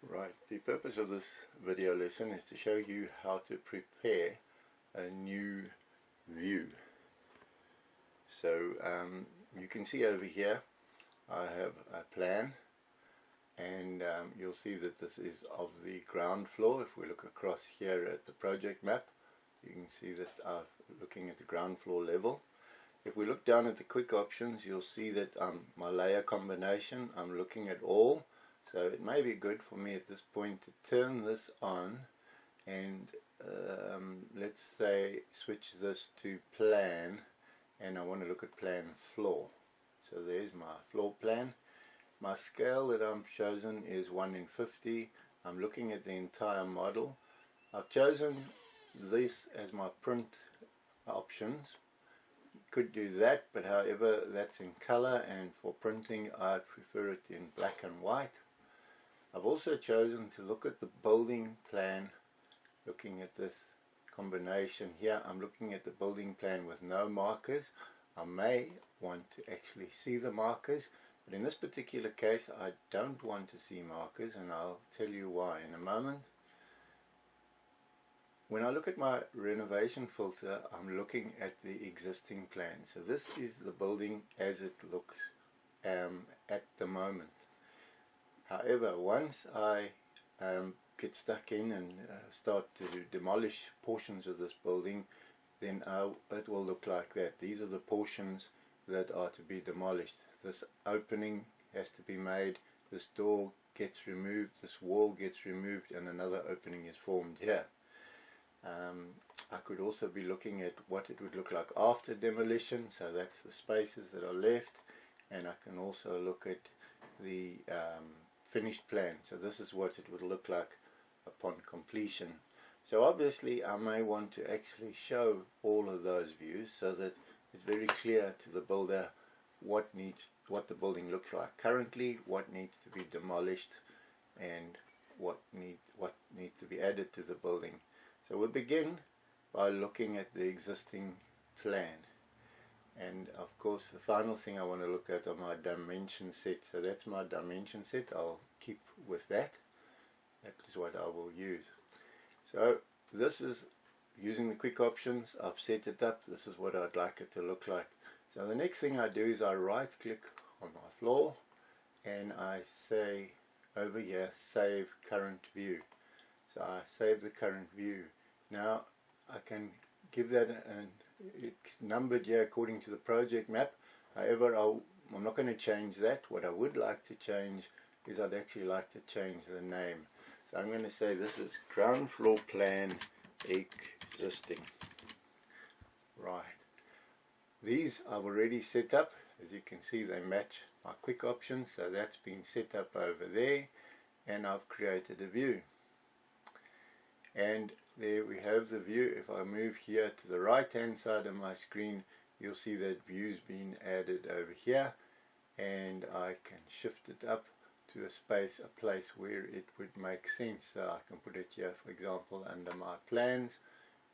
Right, the purpose of this video lesson is to show you how to prepare a new view. So you can see over here I have a plan, and you'll see that this is of the ground floor. If we look across here at the project map, you can see that I'm looking at the ground floor level. If we look down at the quick options, you'll see that my layer combination, I'm looking at all. So it may be good for me at this point to turn this on and let's say switch this to plan, and I want to look at plan floor. So there's my floor plan. My scale that I'm chosen is 1 in 50. I'm looking at the entire model. I've chosen this as my print options. Could do that, but however that's in color, and for printing I prefer it in black and white. I've also chosen to look at the building plan. Looking at this combination here, I'm looking at the building plan with no markers. I may want to actually see the markers, but in this particular case I don't want to see markers, and I'll tell you why in a moment. When I look at my renovation filter, I'm looking at the existing plan. So this is the building as it looks at the moment. However, once I get stuck in and start to demolish portions of this building, then it will look like that. These are the portions that are to be demolished. This opening has to be made, this door gets removed, this wall gets removed, and another opening is formed here. I could also be looking at what it would look like after demolition, so that's the spaces that are left, and I can also look at the finished plan. So this is what it would look like upon completion. So obviously I may want to actually show all of those views so that it's very clear to the builder what the building looks like currently, what needs to be demolished, and what needs to be added to the building. So we'll begin by looking at the existing plan, and of course the final thing I want to look at are my dimension set. So that's my dimension set. I'll keep with that. That is what I will use. So this is using the quick options. I've set it up. This is what I'd like it to look like. So the next thing I do is I right click on my floor and I say over here save current view. So I save the current view. Now I can give that it's numbered here according to the project map. However, I'm not going to change that. What I would like to change is I'd actually like to change the name. So I'm going to say this is ground floor plan existing. Right. These I've already set up. As you can see, they match my quick options. So that's been set up over there, and I've created a view. And there we have the view. If I move here to the right hand side of my screen, you'll see that view's been added over here, and I can shift it up to a place where it would make sense. So I can put it here, for example, under my plans.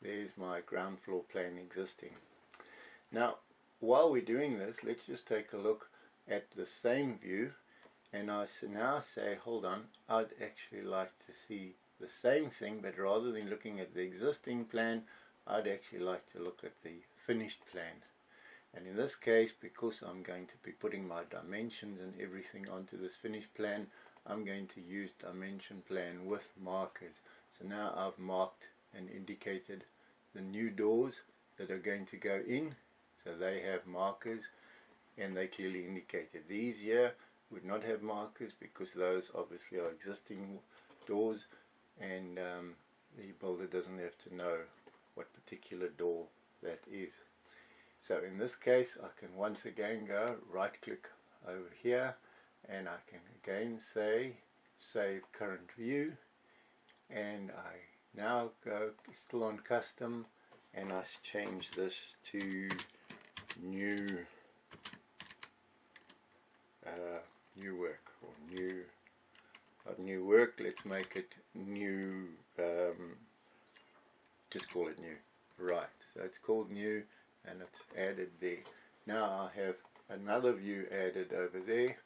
There's my ground floor plan existing. Now while we're doing this, let's just take a look at the same view, and I now say, hold on, I'd actually like to see the same thing, but rather than looking at the existing plan, I'd actually like to look at the finished plan. And in this case, because I'm going to be putting my dimensions and everything onto this finished plan, I'm going to use dimension plan with markers. So now I've marked and indicated the new doors that are going to go in. So they have markers and they clearly indicated. These here would not have markers because those obviously are existing doors, and the builder doesn't have to know what particular door that is. So in this case I can once again go right click over here, and I can again say save current view, and I now go still on custom, and I change this to new work, or new work. Let's make it new, just call it new. Right, so it's called new and it's added there. Now I have another view added over there,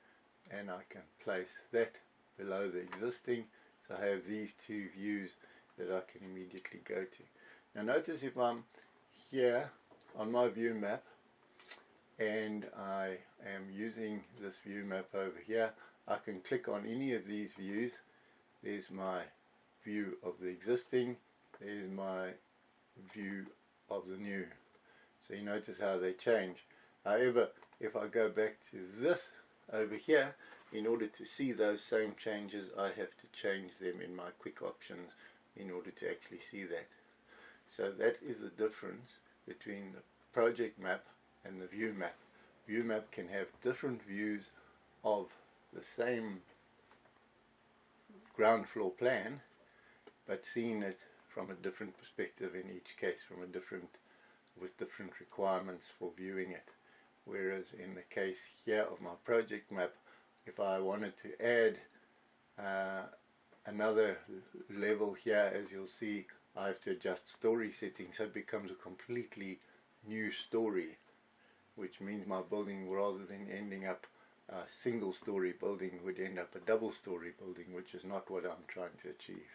and I can place that below the existing. So I have these two views that I can immediately go to. Now notice if I'm here on my view map and I am using this view map over here, I can click on any of these views. There's my view of the existing, there's my view of the new. So you notice how they change. However, if I go back to this over here, in order to see those same changes, I have to change them in my quick options in order to actually see that. So that is the difference between the project map and the view map. View map can have different views of the same ground floor plan, but seeing it from a different perspective in each case, with different requirements for viewing it. Whereas in the case here of my project map, if I wanted to add another level here, as you'll see, I have to adjust story settings, so it becomes a completely new story, which means my building, rather than ending up a single story building, would end up a double story building, which is not what I'm trying to achieve.